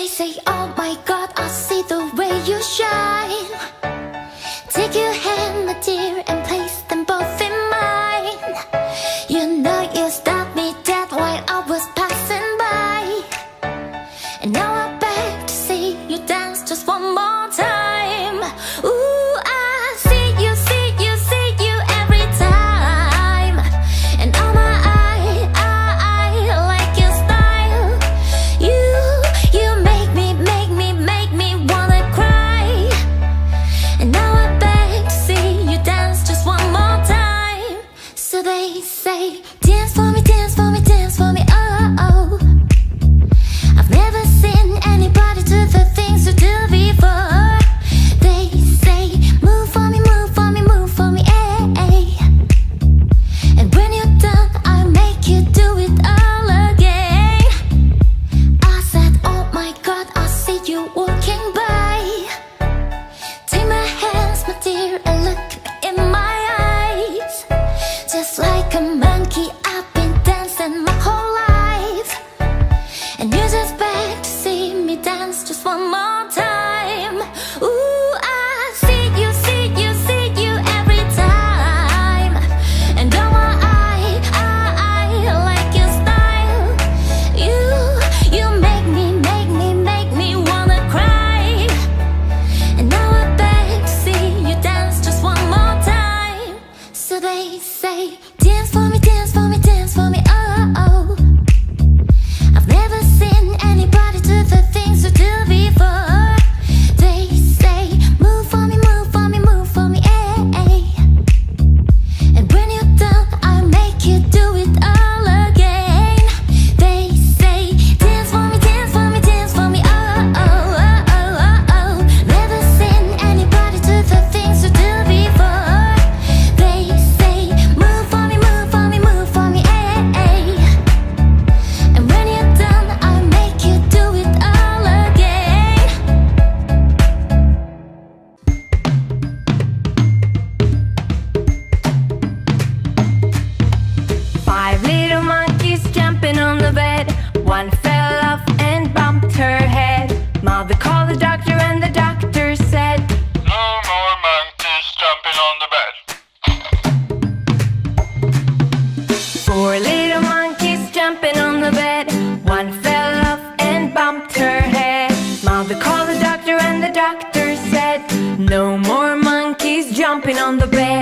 They say, oh my God, I see the way you shine. Take your hand, my dear, and place them both in mine. You know you stopped me dead while I was passing by. And now I beg to see you dance just one more time. Ooh, I see you, see you, see you every time. And oh my, I like your style. You make me wanna cry. And now I beg to see you dance just one more time. So they say, dance for me, dance for me, dance for me, oh, oh. I've never seen anybody do the things you do before. They say, move for me, move for me, move for me, eh. And when you're done, I'll make you do it all again. I said, oh my God, I see you walking by. Take my hands, my dear, and look in my eyes. Just like a monkey, I've been dancing my whole life. And you just beg to see me dance just one more time. Ooh, I see you, see you, see you every time. And oh my, I like your style. You make me wanna cry. And now I beg to see you dance just one more time. So they say, dance for me, dance for me, dance for me, oh, oh. I've never seen anybody do the things you do before. They say, move for me, move for me, move for me, eh. And when you're done, I'll make you do it all again. They say, dance for me, dance for me, dance for me, oh, oh, oh, oh, oh, oh. Never seen anybody do the things you do before. They say, move for me, move for me, move for me, eh. And when you're done, I'll make you do it all again. 5 little monkeys jumping on the bed. One fell off and bumped her head. Mother called the doctor and the doctor said, No more monkeys jumping on the bed. 4 little monkeys jumping on the bed. One fell off and bumped her head. Mother called the doctor and the doctor said, No more monkeys jumping on the bed.